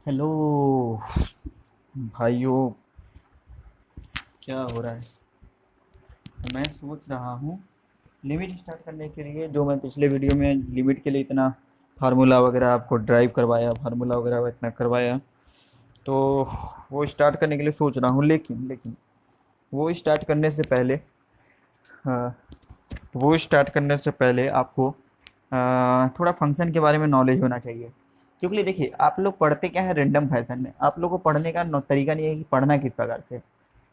Hello भाइयों, क्या हो रहा है। मैं सोच रहा हूँ लिमिट स्टार्ट करने के लिए, जो मैं पिछले वीडियो में लिमिट के लिए इतना फार्मूला वगैरह आपको ड्राइव करवाया, फार्मूला वगैरह इतना करवाया, तो वो स्टार्ट करने के लिए सोच रहा हूँ। लेकिन लेकिन वो स्टार्ट करने से पहले, हाँ, वो स्टार्ट करने से पहले आपको थोड़ा फंक्शन के बारे में नॉलेज होना चाहिए। क्योंकि देखिए, आप लोग पढ़ते क्या है, रेंडम फैशन में। आप लोग को पढ़ने का तरीका नहीं है कि पढ़ना किस प्रकार से।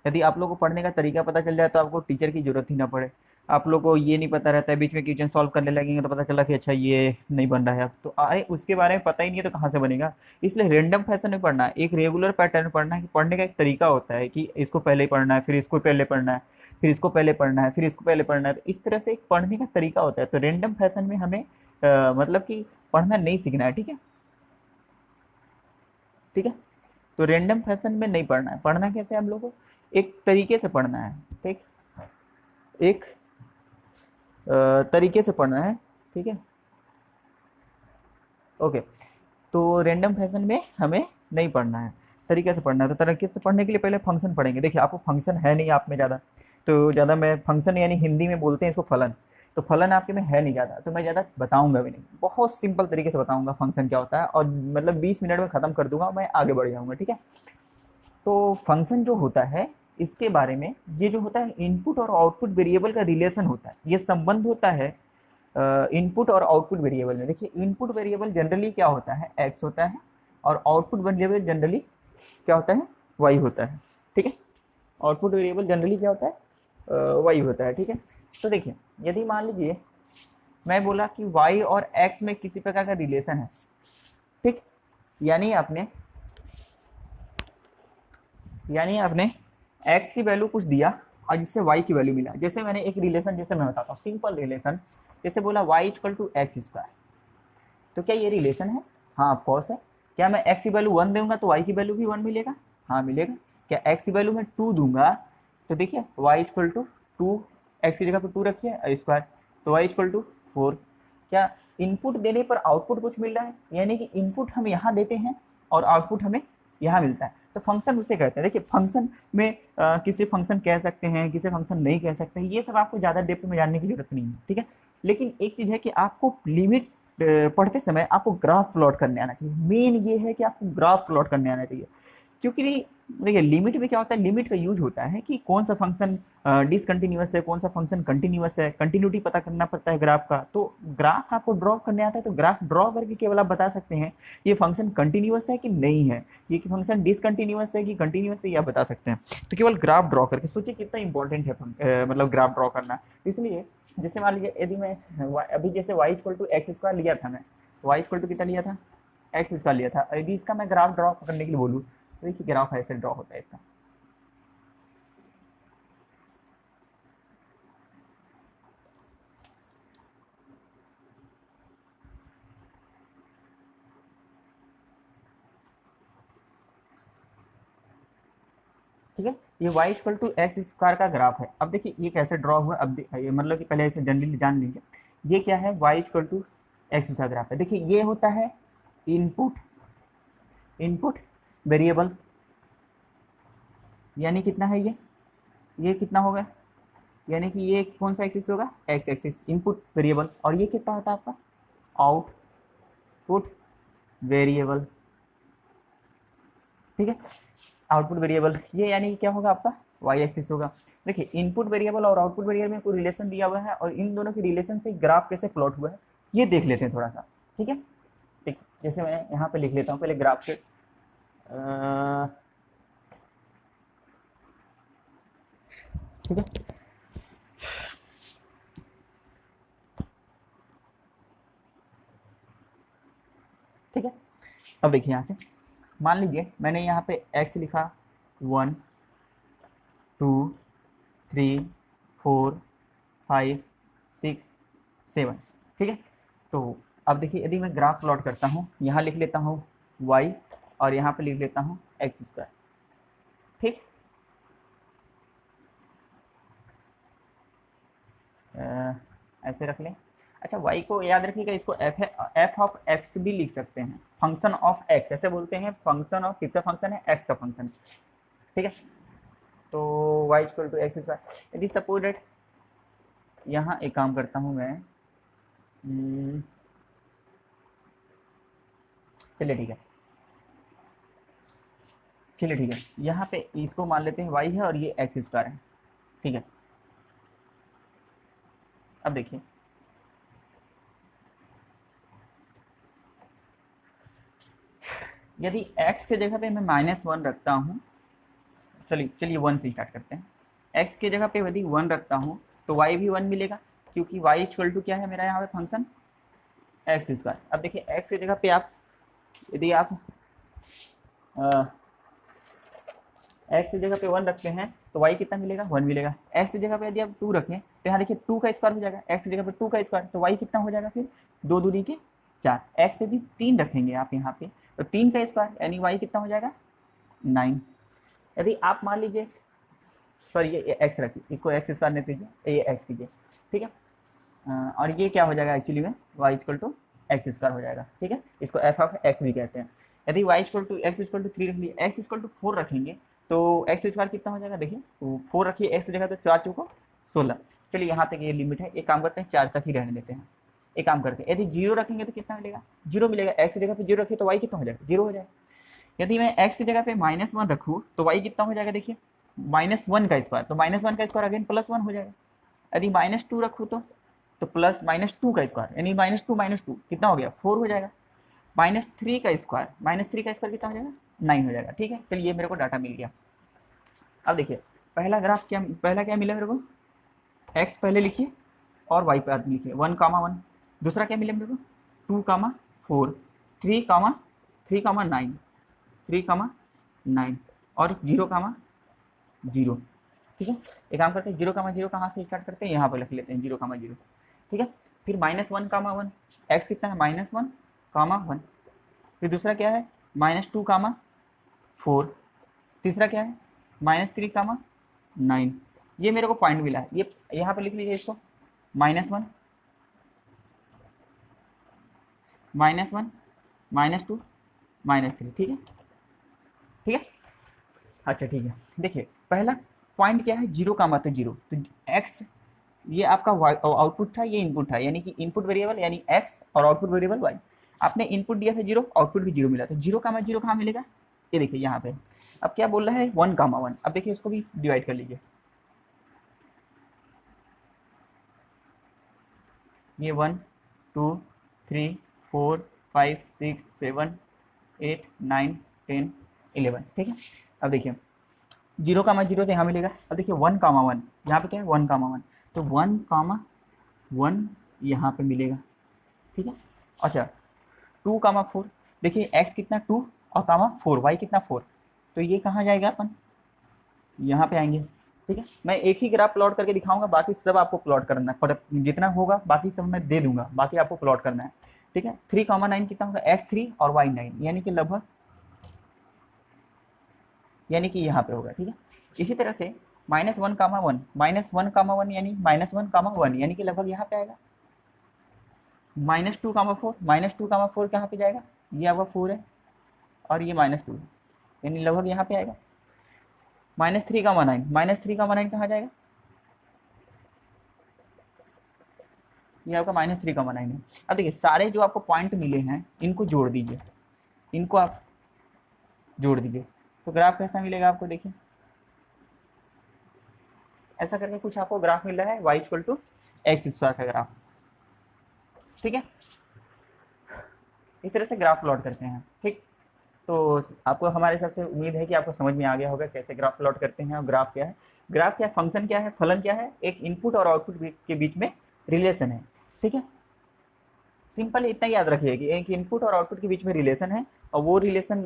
यदि आप लोग को पढ़ने का तरीका पता चल जाए तो आपको टीचर की जरूरत ही ना पड़े। आप लोग को ये नहीं पता रहता है, बीच में क्वेश्चन सॉल्व करने लगेंगे तो पता चला कि अच्छा ये नहीं बन रहा है अब तो, अरे उसके बारे में पता ही नहीं है तो कहाँ से बनेगा। इसलिए रेंडम फैशन में पढ़ना है, एक रेगुलर पैटर्न में पढ़ना है। कि पढ़ने का एक तरीका होता है कि इसको पहले पढ़ना है, फिर इसको पहले पढ़ना है, फिर इसको पहले पढ़ना है, फिर इसको पहले पढ़ना है। तो इस तरह से एक पढ़ने का तरीका होता है। तो रेंडम फैशन में हमें मतलब कि पढ़ना नहीं सीखना है, ठीक है। ठीक है। तो रेंडम फैशन में नहीं पढ़ना है। पढ़ना कैसे है हम लोग को, एक तरीके से पढ़ना है। ठीक, एक तरीके से पढ़ना है। ठीक है, ओके। तो रेंडम फैशन में हमें नहीं पढ़ना है, तरीके से पढ़ना है। तो तरीके से पढ़ने के लिए पहले फंक्शन पढ़ेंगे। देखिए, आपको फंक्शन है नहीं आप में ज़्यादा, तो ज़्यादा मैं फंक्शन, यानी हिंदी में बोलते हैं इसको फलन। तो फलन आपके में है नहीं ज़्यादा, तो मैं ज़्यादा बताऊंगा भी नहीं। बहुत सिंपल तरीके से बताऊंगा फंक्शन क्या होता है, और मतलब 20 मिनट में ख़त्म कर दूंगा, मैं आगे बढ़ जाऊंगा, ठीक है। तो फंक्शन जो होता है, इसके बारे में, ये जो होता है इनपुट और आउटपुट वेरिएबल का रिलेशन होता है, ये संबंध होता है इनपुट और आउटपुट वेरिएबल में। देखिए, इनपुट वेरिएबल जनरली क्या होता है, एक्स होता है, और आउटपुट वेरिएबल जनरली क्या होता है, वाई होता है, ठीक है। आउटपुट वेरिएबल जनरली क्या होता है, वाई होता है, ठीक है। तो देखिए, यदि मान लीजिए मैं बोला कि वाई और एक्स में किसी प्रकार का रिलेशन है, ठीक। यानी आपने यानी आपने एक्स की वैल्यू कुछ दिया और जिससे वाई की वैल्यू मिला। जैसे मैंने एक रिलेशन, जैसे मैं बताता हूँ सिंपल रिलेशन, जैसे बोला Y equal to X square. तो क्या ये रिलेशन है? हाँ, ऑफकोर्स है। क्या मैं एक्स की वैल्यू 1 दूंगा तो वाई की वैल्यू भी 1 मिलेगा? हाँ, मिलेगा। क्या एक्स की वैल्यू मैं 2 दूंगा तो देखिए वाई इक्वल टू 2, एक्स की जगह पर 2 रखिए स्क्वायर, तो वाई इक्वल टू 4। क्या इनपुट देने पर आउटपुट कुछ मिल रहा है? यानी कि इनपुट हम यहाँ देते हैं और आउटपुट हमें यहाँ मिलता है, तो फंक्शन उसे कहते हैं। देखिए, फंक्शन में किसे फंक्शन कह सकते हैं, किसे फंक्शन नहीं कह सकते हैं, ये सब आपको ज़्यादा डेप्थ में जानने की जरूरत नहीं है, ठीक है। लेकिन एक चीज़ है कि आपको लिमिट पढ़ते समय आपको ग्राफ प्लॉट करने आना चाहिए। मेन ये है कि आपको ग्राफ प्लॉट करने आना चाहिए। क्योंकि देखिए, लिमिट में क्या होता है, लिमिट का यूज होता है कि कौन सा फंक्शन डिसकंटिन्यूअस है, कौन सा फंक्शन कंटिन्यूअस है, कंटिन्यूटी पता करना पड़ता है ग्राफ का। तो ग्राफ आपको ड्रॉ करने आता है, तो ग्राफ ड्रॉ करके केवल आप बता सकते हैं ये फंक्शन कंटिन्यूअस है कि नहीं है, ये फंक्शन डिसकंटिन्यूअस है कि कंटिन्यूअस है, ये आप बता सकते हैं। तो केवल ग्राफ ड्रॉ करके सोचिए कितना इंपॉर्टेंट है मतलब ग्राफ ड्रॉ करना। इसलिए जैसे मान लीजिए, यदि मैं अभी जैसे Y equal to X square लिया था, मैं वाई इक्वल टू कितना लिया था, एक्स स्क्वायर लिया था। यदि इसका मैं ग्राफ ड्रॉ करने के लिए बोलूँ, तो देखिए ग्राफ ऐसे ड्रॉ होता है इसका। ठीक है, ये Y equal to X square का ग्राफ है। अब देखिए ये कैसे ड्रॉ हुआ, अब ये मतलब कि पहले ऐसे जनरली जान लीजिए, ये क्या है, वाई इक्वल टू एक्स का ग्राफ है। देखिए ये होता है इनपुट इनपुट वेरिएबल, यानी कितना है ये कितना होगा, यानी कि ये कौन सा एक्सिस होगा, एक्स एक्सिस, इनपुट वेरिएबल। और ये कितना होता है आपका, आउटपुट वेरिएबल, ठीक है। आउटपुट वेरिएबल ये यानी क्या होगा आपका, वाई एक्सिस होगा। देखिए, इनपुट वेरिएबल और आउटपुट वेरिएबल में कोई रिलेशन दिया हुआ है, और इन दोनों के रिलेशन से ग्राफ कैसे प्लॉट हुआ है ये देख लेते हैं थोड़ा सा, ठीक है। ठीक, जैसे मैं यहाँ पे लिख लेता हूँ पहले ग्राफ के ठीक है। ठीक है, अब देखिए यहाँ से मान लीजिए मैंने यहाँ पे एक्स लिखा 1 2 3 4 5 6 7, ठीक है। तो अब देखिए, यदि मैं ग्राफ प्लॉट करता हूँ, यहाँ लिख लेता हूँ y और यहाँ पे लिख लेता हूँ एक्स स्क्वायर, ठीक। ऐसे रख लें। अच्छा y को याद रखिएगा, इसको एफ ऑफ एक्स भी लिख सकते हैं, फंक्शन ऑफ एक्स ऐसे बोलते हैं, फंक्शन ऑफ किसका फंक्शन है, एक्स का फंक्शन, ठीक है। तो y equal to X square, यदि सपोज डेट यहाँ एक काम करता हूँ मैं, चलिए ठीक है, चलिए ठीक है, यहाँ पे इसको मान लेते हैं y है और ये एक्स स्क्वायर है, ठीक है। अब देखिए यदि x के जगह पे मैं -1 रखता हूँ, चलिए चलिए 1 से स्टार्ट करते हैं, x के जगह पे यदि 1 रखता हूँ तो y भी 1 मिलेगा, क्योंकि y इक्वल टू क्या है मेरा यहाँ पे फंक्शन एक्स स्क्वायर। अब देखिए x की जगह पे आप यदि आप x की जगह पे 1 रखते हैं तो y कितना मिलेगा, 1 मिलेगा। x की जगह पे यदि आप 2 रखें तो यहाँ देखिए 2 का स्क्वायर हो जाएगा, x की जगह पे 2 का स्क्वायर, तो y कितना हो जाएगा फिर 2 दूनी के 4। x यदि 3 रखेंगे आप यहाँ पे तो 3 का स्क्वायर यानी y कितना हो जाएगा 9। यदि आप मान लीजिए, सॉरी ये x रखिए, इसको x स्क्वायर नहीं दीजिए, ये x कीजिए, ठीक है। और ये क्या हो जाएगा एक्चुअली में y equal to X square हो जाएगा, ठीक है। इसको एफ ऑफ एक्स भी कहते हैं। यदि y equal to X equal to 3 रख लिए, x इक्वल टू 4 रखेंगे तो एक्स स्क्वायर कितना हो जाएगा, देखिए तो 4 रखिए x की जगह, तो 4 चौको 16। चलिए यहाँ तक ये लिमिट है, एक काम करते हैं 4 तक ही रहने देते हैं। एक काम करते हैं, यदि 0 रखेंगे तो कितना मिलेगा, 0 मिलेगा। x की जगह पे 0 रखिए तो y कितना हो जाएगा, 0 हो जाएगा। यदि मैं x की जगह पे -1 रखूँ तो y कितना हो जाएगा, देखिए -1 का स्क्वायर, तो -1 का स्क्वायर अगेन +1 हो जाएगा। यदि -2 रखूँ तो प्लस -2 का स्क्वायर यानी -2 कितना हो गया, 4 हो जाएगा। -3 का स्क्वायर, -3 का स्क्वायर कितना हो जाएगा, 9 हो जाएगा, ठीक है। चलिए ये मेरे को डाटा मिल गया। अब देखिए पहला ग्राफ क्या, पहला क्या मिला मेरे को, x पहले लिखिए और y पे आदमी लिखिए 1,1। दूसरा क्या मिला मेरे को 2,4, 3,9, 3,9 और 0,0, ठीक है। एक काम करते हैं 0,0 कहाँ से स्टार्ट करते हैं, यहाँ पर लिख लेते हैं 0,0, ठीक है। फिर -1,1, x कितना है -1,1। फिर दूसरा क्या है -2,4। तीसरा क्या है -3,9। ये मेरे को पॉइंट मिला है, ये यहाँ पे लिख लीजिए इसको -1, -1, -2, -3, ठीक है, ठीक है। अच्छा ठीक है, देखिए पहला पॉइंट क्या है 0,0, तो x ये आपका आउटपुट था, ये इनपुट था, यानी कि इनपुट वेरिएबल यानी x और आउटपुट वेरिएबल y। आपने इनपुट दिया था 0, आउटपुट भी 0 मिला, तो 0,0 कहाँ मिलेगा, ये देखिए यहाँ पे। अब क्या बोल रहा है 1,1, अब देखिए इसको भी डिवाइड कर लीजिए, ये 1 2 3 4 5 6 7 8 9 10 11, ठीक है। अब देखिए 0,0 तो यहाँ मिलेगा। अब देखिए 1,1 यहाँ पे क्या है 1,1, तो 1,1 यहाँ पे मिलेगा, ठीक है। अच्छा 2,4, देखिए x कितना 2 और 4, y कितना 4, तो ये कहाँ जाएगा अपन, यहाँ पे आएंगे, ठीक है। मैं एक ही ग्राफ प्लॉट करके दिखाऊंगा, बाकी सब आपको प्लॉट करना है, जितना होगा बाकी सब मैं दे दूंगा, बाकी आपको प्लॉट करना है, ठीक है। 3,9 कितना होगा x3 और y9, यानी कि लगभग, यानी कि यहाँ पे होगा, ठीक है। इसी तरह से -1,1, -1,1 यानी -1,1 यानी कि लगभग यहाँ पे आएगा। -2,4, -2,4 कहाँ पे जाएगा, ये आपका 4 है और ये -2 है, यानी लगभग यहाँ पे आएगा। -3,9 कहाँ जाएगा, ये आपका -3,9 है। अब देखिए सारे जो आपको पॉइंट मिले हैं इनको जोड़ दीजिए, इनको आप जोड़ दीजिए, तो ग्राफ कैसा मिलेगा आपको, देखिए ऐसा करके कुछ आपको ग्राफ मिल रहा है y equal to X square का ग्राफ, ठीक है। इस तरह से ग्राफ प्लॉट करते हैं, ठीक। तो आपको हमारे सबसे उम्मीद है कि आपको समझ में आ गया होगा कैसे ग्राफ प्लॉट करते हैं और ग्राफ क्या है, ग्राफ क्या फंक्शन क्या है, फलन क्या है, एक इनपुट और आउटपुट के बीच में रिलेशन है, ठीक है। सिंपल इतना याद रखिए कि एक इनपुट और आउटपुट के बीच में रिलेशन है, और वो रिलेशन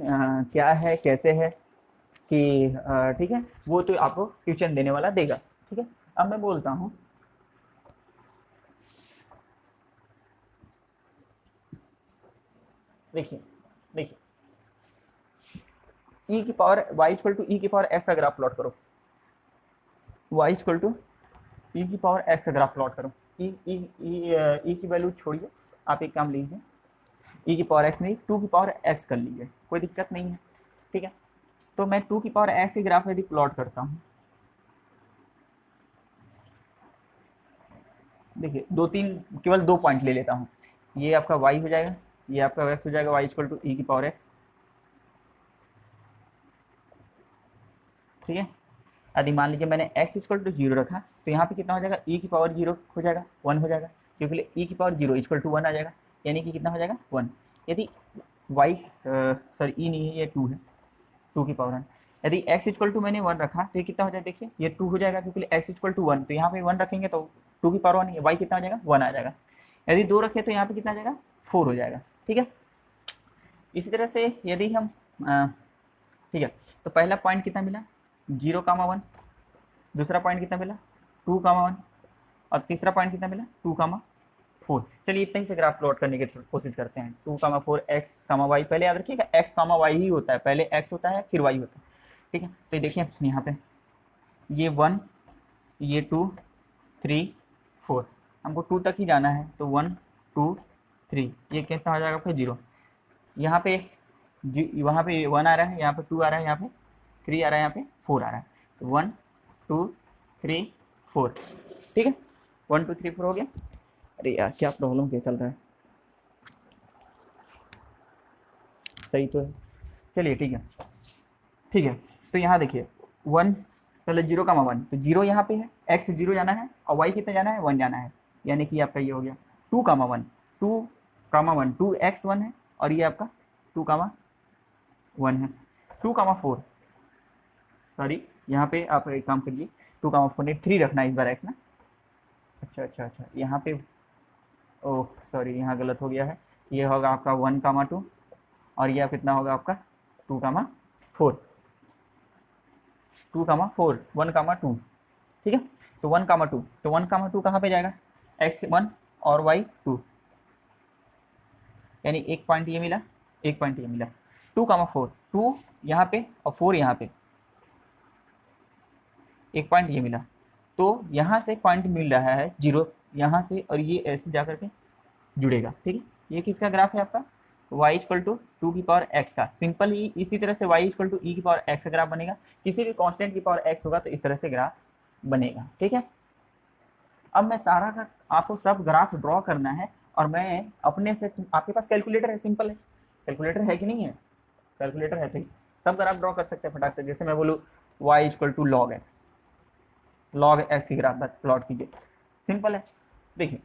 क्या है कैसे है कि ठीक है, वो तो आपको ट्यूशन देने वाला देगा, ठीक है। अब मैं बोलता हूँ देखिए देखिए e की power y equal to e की पावर x का ग्राफ प्लॉट करो, y इक्वल टू e की पावर x का ग्राफ प्लॉट करो, ई की वैल्यू छोड़िए, आप एक काम लीजिए, ई की पावर एक्स नहीं, टू की पावर एक्स कर लीजिए, कोई दिक्कत नहीं है, ठीक है। तो मैं टू की पावर एक्स की ग्राफ यदि प्लॉट करता हूँ, देखिए दो तीन, केवल 2 पॉइंट ले लेता हूँ, ये आपका वाई हो जाएगा, ये आपका एक्स हो जाएगा, वाई इक्वल टू ई की पावर एक्स, ठीक है। यदि मान लीजिए मैंने x इक्वल टू 0 रखा, तो यहाँ पे कितना हो जाएगा, e की पावर 0 हो जाएगा, 1 हो जाएगा, क्योंकि e की पावर 0 इक्वल टू 1 आ जाएगा, यानी कि कितना हो जाएगा 1। यदि y सॉरी e नहीं है, ये 2 है, 2 की पावर 1। यदि x इक्वल टू मैंने 1 रखा तो ये कितना हो जाएगा, देखिए ये 2 हो जाएगा, क्योंकि x इक्वल टू 1, तो यहाँ पे 1 रखेंगे तो 2 की पावर 1 है, y कितना हो जाएगा 1 आ जाएगा। यदि 2 रखे तो यहाँ पे कितना आ जाएगा 4 हो जाएगा, ठीक है। इसी तरह से यदि हम ठीक है, तो पहला पॉइंट कितना मिला 0,1, दूसरा पॉइंट कितना मिला 2,1, और तीसरा पॉइंट कितना मिला 2,4। चलिए इतना ही से ग्राफ प्लॉट करने की कोशिश करते हैं। 2,4 एक्स कामा वाई, पहले याद रखिएगा एक्स कामा वाई ही होता है, पहले एक्स होता है फिर वाई होता है, ठीक है। तो देखिए यहाँ पे ये 1, ये 2, 3, 4, हमको 2 तक ही जाना है, तो 1 2 3, ये कितना हो जाएगा फिर 0, यहाँ पे वहाँ पे 1 आ रहा है, यहाँ पे 2 आ रहा है, यहाँ पे 3 आ रहा है, यहाँ पे 4 आ रहा है, तो 1 2 3 4, ठीक है। 1 2 3 4 हो गया। अरे यार क्या प्रॉब्लम क्या चल रहा है, सही तो है, चलिए ठीक है, ठीक है। तो यहाँ देखिए 1, पहले 0,1, तो 0 यहाँ पे है, x 0 जाना है और y कितना जाना है 1 जाना है, यानी कि आपका ये हो गया 2,1, 2,1, 2x1 है, और ये आपका 2,1 है। 2,4, सॉरी यहाँ पे आप एक काम करिए, 2,4 ने 3 रखना है इस बार x ना, अच्छा, यहाँ पे ओह सॉरी यहाँ गलत हो गया है, ये होगा आपका 1,2, और यह कितना होगा आपका 2,4, 2,4, 1,2, ठीक है। तो 1,2, तो 1,2 कहाँ पे जाएगा, x1 और y2, यानी एक पॉइंट ये मिला, एक पॉइंट ये मिला, 2,4, 2 यहाँ पे और 4 यहाँ पे, एक पॉइंट ये मिला, तो यहाँ से पॉइंट मिल रहा है 0 यहाँ से, और ये ऐसे जा करके जुड़ेगा, ठीक है। ये किसका ग्राफ है आपका, y इक्वल टू 2 की पावर x का, सिंपल ही इसी तरह से y इक्वल टू e की पावर x का ग्राफ बनेगा, किसी भी कांस्टेंट की पावर x होगा तो इस तरह से ग्राफ बनेगा, ठीक है। अब मैं सारा का आपको सब ग्राफ ड्रॉ करना है, और मैं अपने से, आपके पास कैलकुलेटर है, सिंपल है, कैलकुलेटर है कि नहीं है, कैलकुलेटर है तो सब ग्राफ ड्रॉ कर सकते हैं फटाक से। जैसे मैं बोलूँ y equal to log X की ग्राफ प्लॉट कीजिए, सिंपल है, देखिए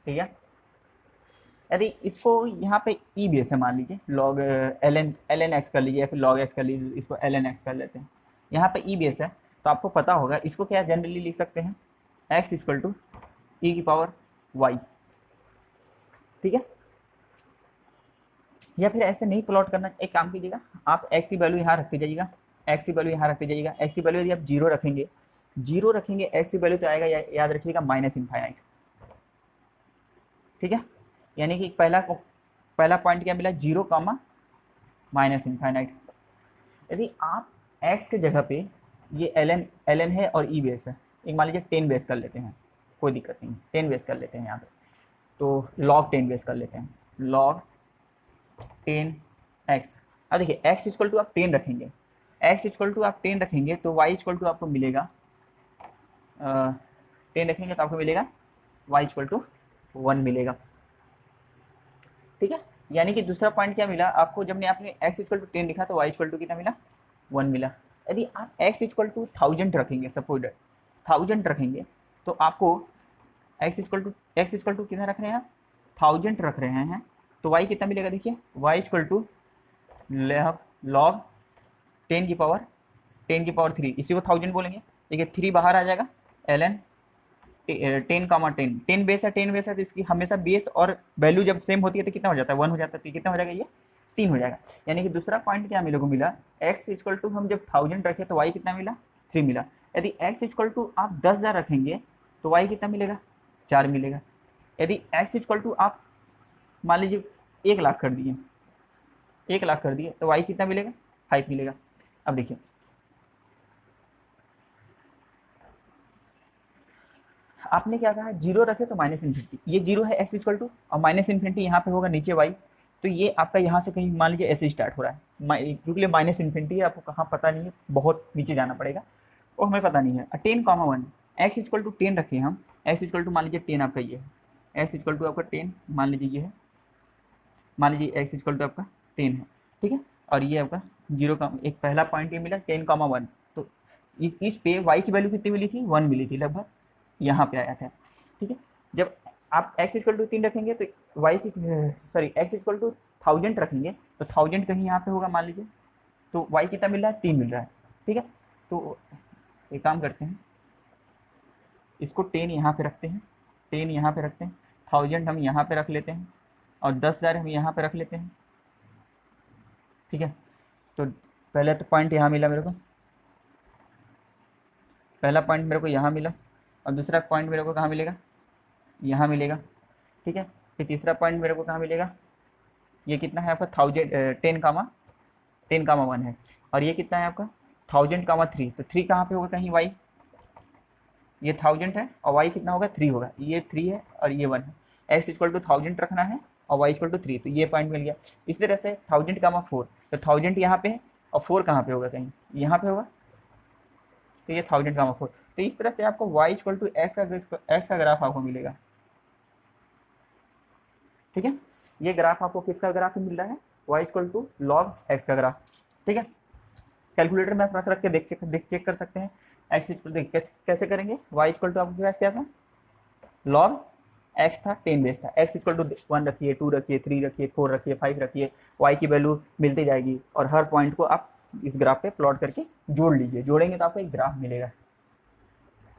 ठीक है। यदि इसको यहाँ पे ई बेस है मान लीजिए, लॉग एल एन एक्स कर लीजिए, या फिर लॉग एक्स कर लीजिए, इसको एल एन एक्स कर लेते हैं, यहाँ पे ई बेस है, तो आपको पता होगा इसको क्या जनरली लिख सकते हैं, एक्स इक्वल टू ई की पावर वाई, ठीक है। या फिर ऐसे नहीं प्लॉट करना, एक काम कीजिएगा, आप एक्स की वैल्यू यहाँ रखते जाइएगा, एक्स की वैल्यू यहाँ रखते जाइएगा, एक्स की वैल्यू यदि आप 0 रखेंगे, 0 रखेंगे, एक्स की वैल्यू तो आएगा याद रखिएगा माइनस इनफाइनाइट, ठीक है। यानी कि पहला पॉइंट क्या मिला 0, माइनस इनफाइनाइट। यदि आप x के जगह पे ये एल एन है और ई बेस है, एक मान लीजिए 10 बेस कर लेते हैं, कोई दिक्कत नहीं, 10 बेस कर लेते हैं यहाँ पे, तो लॉग 10 बेस कर लेते हैं, लॉग 10x। अब देखिए x इक्वल टू आप 10 रखेंगे, x इक्वल टू आप 10 रखेंगे तो y इक्वल टू आपको मिलेगा 10 रखेंगे तो आपको मिलेगा y इक्वल टू 1 मिलेगा, ठीक है। यानी कि दूसरा पॉइंट क्या मिला आपको, जब आपने x इक्वल टू 10 लिखा तो y इक्वल टू कितना मिला 1 मिला। यदि आप x इक्वल टू 1000 रखेंगे, सपोज 1000 रखेंगे, तो आपको x इक्वल टू कितना रख रहे हैं, 1000 रख रहे हैं, तो y कितना मिलेगा, देखिए y इक्वल टू लॉग 10 की पावर 3, इसी को 1000 बोलेंगे, देखिए 3 बाहर आ जाएगा, ln 10 बेस है, 10 बेस है, तो इसकी हमेशा बेस और वैल्यू जब सेम होती है तो कितना हो जाता है 1 हो जाता है, तो कितना हो जाएगा ये 3 हो जाएगा। यानी कि दूसरा पॉइंट क्या मेरे को मिला, x इक्वल टू हम जब 1000 रखे तो y कितना मिला 3 मिला। यदि x इक्वल टू आप 10,000 रखेंगे तो y कितना मिलेगा 4 मिलेगा। यदि x इक्वल टू आप मान लीजिए 1 लाख कर दिए, 1 लाख कर दिए तो y कितना मिलेगा 5 मिलेगा। अब देखिए आपने क्या कहा, जीरो रखे तो माइनस इन्फिनिटी, ये जीरो है एक्स इक्वल टू, और माइनस इन्फिनिटी यहाँ पे होगा नीचे वाई, तो ये आपका यहाँ से कहीं मान लीजिए ऐसे स्टार्ट हो रहा है, क्योंकि माइनस इन्फिनिटी है, आपको कहाँ पता नहीं है, बहुत नीचे जाना पड़ेगा, वो हमें पता नहीं है। 10,1 एक्स इक्वल टू 10 रखिए हम, एक्स इक्वल टू मान लीजिए 10 आपका ये है, एक्स इक्वल टू आपका 10 मान लीजिए ये है, मान लीजिए एक्स इक्वल टू आपका 10 है, ठीक है, और ये आपका जीरो का एक पहला पॉइंट ये मिला 10,1, तो इस पे वाई की वैल्यू कितनी मिली थी, 1 मिली थी लगभग, यहाँ पे आया था, ठीक है। जब आप x इक्वल टू 3 रखेंगे तो y की सॉरी x इक्वल टू 1000 रखेंगे तो 1000 कहीं यहाँ पे होगा मान लीजिए, तो y कितना मिल रहा है, 3 मिल रहा है, ठीक है। तो एक काम करते हैं, इसको 10 यहाँ पे रखते हैं, 10 यहाँ पे रखते हैं, 1000 हम यहाँ पे रख लेते हैं, और 10,000 हम यहाँ पे रख लेते हैं, ठीक है। तो पहले तो पॉइंट यहाँ मिला मेरे को, पहला पॉइंट मेरे को यहाँ मिला, और दूसरा पॉइंट मेरे को कहाँ मिलेगा, यहाँ मिलेगा, ठीक है। फिर तीसरा पॉइंट मेरे को कहाँ मिलेगा, ये कितना है आपका 10,1 है, और ये कितना है आपका 1000,3, तो 3 कहाँ पे होगा कहीं y, ये 1000 है और y कितना होगा 3 होगा, ये 3 है और ये 1 है, x इक्वल टू 1000 रखना है और y इक्वल टू 3, तो ये पॉइंट मिल गया। इस तरह से 1000,4, तो 1000 यहाँ पे है और 4 कहाँ पे होगा, कहीं यहाँ पे होगा, तो ये 1000,4, तो इस तरह से आपको y इक्वल टू एक्स का ग्राफ आपको मिलेगा, ठीक है। ये ग्राफ आपको किसका ग्राफ मिल रहा है, y equal to log X का ग्राफ, ठीक है। कैलकुलेटर में रख के चेक कर सकते हैं, एक्स इक्वल कैसे करेंगे, y इक्वल टू आपके पास क्या था, लॉग एक्स था, 10 बेस था, x इक्वल टू 1 रखिए, 2 रखिए, 3 रखिए, 4 रखिए, 5 रखिए, y की वैल्यू मिलती जाएगी, और हर पॉइंट को आप इस ग्राफ पे प्लॉट करके जोड़ लीजिए, जोड़ेंगे तो आपको एक ग्राफ मिलेगा,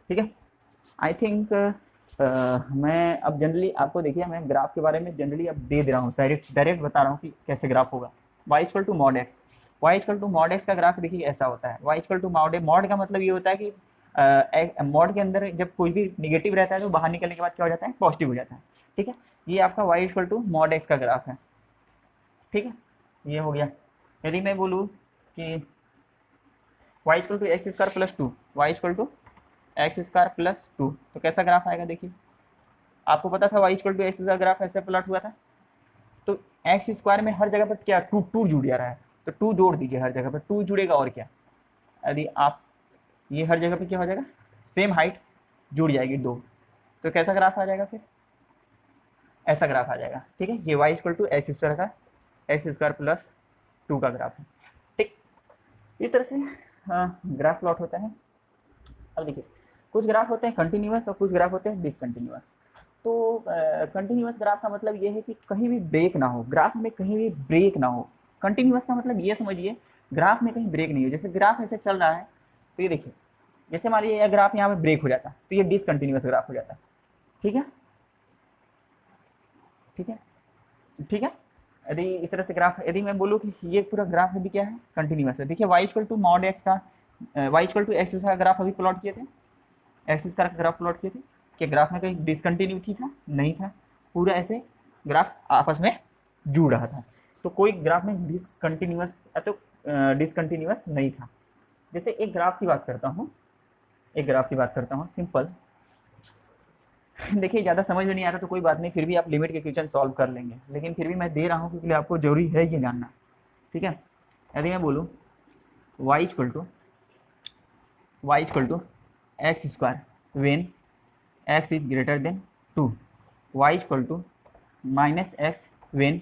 ठीक है। आई थिंक मैं अब जनरली आपको देखिए, मैं ग्राफ के बारे में जनरली अब दे रहा हूँ, डायरेक्ट बता रहा हूँ कि कैसे ग्राफ होगा। y equal to mod X, y equal to mod X का ग्राफ देखिए ऐसा होता है, y इक्वल टू मॉड का मतलब ये होता है कि मॉड के अंदर जब कोई भी निगेटिव रहता है तो बाहर निकलने के बाद क्या हो जाता है, पॉजिटिव हो जाता है, ठीक है। ये आपका y equal to mod X का ग्राफ है, ठीक है, ये हो गया। यदि मैं बोलूँ कि y equal to X square plus 2, y equal to X square plus 2, तो कैसा ग्राफ आएगा देखिए, आपको पता था y इक्वल टू एक्स का ग्राफ ऐसे प्लॉट हुआ था, तो एक्स स्क्वायर में हर जगह पर क्या टू जुड़ जा रहा है, तो 2 जोड़ दीजिए, हर जगह पर 2 जुड़ेगा, और क्या, यदि आप ये हर जगह पे क्या हो जाएगा, सेम हाइट जुड़ जाएगी 2, तो कैसा ग्राफ आ जाएगा, फिर ऐसा ग्राफ आ जाएगा, ठीक है। ये y equal to X square का एक्स स्क्वायर प्लस 2 का ग्राफ है, ठीक। इस तरह से ग्राफ प्लॉट होता है। अब देखिए कुछ ग्राफ होते हैं कंटिन्यूअस और कुछ ग्राफ होते हैं डिसकंटिन्यूअस। तो कंटिन्यूअस ग्राफ का मतलब ये है कि कहीं भी ब्रेक ना हो, ग्राफ में कहीं भी ब्रेक ना हो। कंटिन्यूअस का मतलब ये समझिए ग्राफ में कहीं ब्रेक नहीं हो, जैसे ग्राफ ऐसे चल रहा है, तो ये देखिए जैसे मान लीजिए ग्राफ यहाँ पे ब्रेक हो जाता तो ये डिसकंटिन्यूअस ग्राफ हो जाता, ठीक है, ठीक है, ठीक है। यदि इस तरह से ग्राफ, यदि मैं बोलूँ कि ये पूरा ग्राफ अभी क्या है, कंटिन्यूअस है, देखिए y equal to mod X का y इक्वल टू एक्स का ग्राफ अभी प्लॉट किए थे, एक्सिस का ग्राफ प्लॉट किए थे, कि ग्राफ में कहीं डिसकंटिन्यूटी था, नहीं था, पूरा ऐसे ग्राफ आपस में जुड़ रहा था, तो कोई ग्राफ में डिसकंटिन्यूअस तो डिसकंटिन्यूअस नहीं था। जैसे एक ग्राफ की बात करता हूँ, सिंपल, देखिए ज़्यादा समझ में नहीं आ रहा तो कोई बात नहीं, फिर भी आप लिमिट के क्वेश्चन सॉल्व कर लेंगे, लेकिन फिर भी मैं दे रहा हूँ क्योंकि आपको जरूरी है ये जानना, ठीक है। यदि मैं बोलूँ y equal to X square when x is greater than 2, y equal to minus X when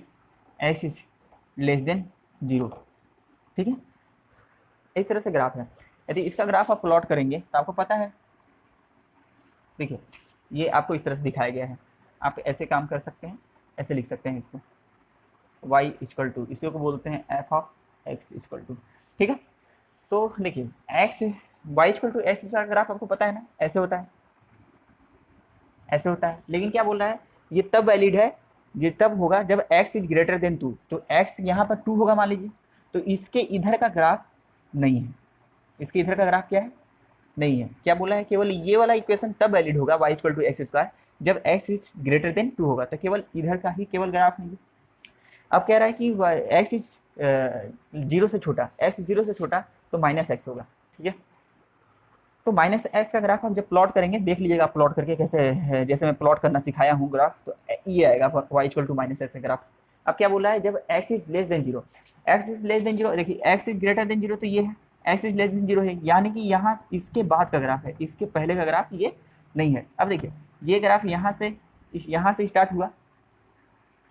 x is less than 0, ठीक है। इस तरह से ग्राफ है। यदि इसका ग्राफ आप प्लॉट करेंगे तो आपको पता है, देखिए ये आपको इस तरह से दिखाया गया है, आप ऐसे काम कर सकते हैं, ऐसे लिख सकते हैं इसको, y इक्वल टू, इसी को बोलते हैं f of x equal to, ठीक है। तो देखिए x y equal to X का ग्राफ आपको पता है ना, ऐसे होता है, ऐसे होता है, लेकिन क्या बोल रहा है, ये तब वैलिड है, ये तब होगा जब x इज ग्रेटर देन 2, तो x यहाँ पर 2 होगा मान लीजिए, तो इसके इधर का ग्राफ नहीं है, इसके इधर का ग्राफ क्या है, नहीं है। क्या बोला है, केवल ये वाला इक्वेशन तब वैलिड होगा y equal to X square जब x इज ग्रेटर देन 2 होगा, तो केवल इधर का ही केवल ग्राफ नहीं है। अब कह रहा है कि x इज जीरो से छोटा, एक्स जीरो से छोटा तो माइनस एक्स होगा, ठीक है। तो माइनस एक्स का ग्राफ हम जब प्लॉट करेंगे, देख लीजिएगा प्लॉट करके कैसे है, जैसे मैं प्लॉट करना सिखाया हूँ ग्राफ, तो ये आएगा y equal to minus x का ग्राफ। अब क्या बोला है, जब x is less than zero, x is less than zero, देखिए x is greater than zero तो ये है, x is less than zero है, यानी कि यहाँ इसके बाद का ग्राफ है, इसके पहले का ग्राफ ये नहीं है। अब देखिए ये ग्राफ यहाँ से स्टार्ट हुआ,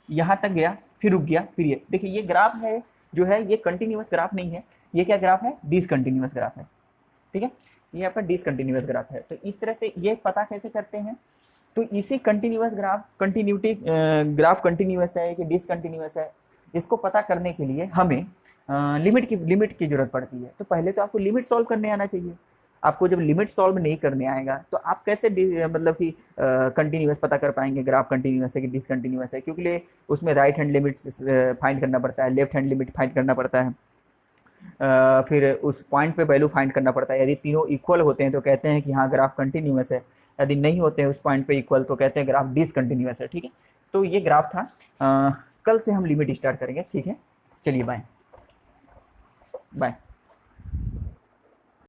यहाँ तक गया, फिर रुक गया, फिर ये देखिए ये ग्राफ है जो है ये कंटिन्यूअस ग्राफ नहीं है, ये क्या ग्राफ है, डिसकंटिन्यूअस ग्राफ है, ठीक है। ये आपका डिसकंटिन्यूअस ग्राफ है। तो इस तरह से ये पता कैसे करते हैं, तो इसी continuous graph, continuity graph continuous है कि डिसकंटिन्यूअस है, इसको पता करने के लिए हमें लिमिट की जरूरत पड़ती है। तो पहले तो आपको लिमिट सॉल्व करने आना चाहिए। आपको जब लिमिट सॉल्व नहीं करने आएगा तो आप कैसे मतलब कि कंटिन्यूअस पता कर पाएंगे, ग्राफ कंटिन्यूअस है कि डिसकंटिन्यूअस है, क्योंकि उसमें राइट हैंड लिमिट फाइंड करना पड़ता है, लेफ्ट हैंड लिमिट फाइंड करना पड़ता है, फिर उस पॉइंट पे वैल्यू फाइंड करना पड़ता है। यदि तीनों इक्वल होते हैं तो कहते हैं कि हाँ ग्राफ कंटिन्यूअस है, यदि नहीं होते हैं उस पॉइंट पे इक्वल तो कहते हैं ग्राफ डिसकंटिन्यूअस है, ठीक है। तो ये ग्राफ था, कल से हम लिमिट स्टार्ट करेंगे, ठीक है। चलिए बाय बाय।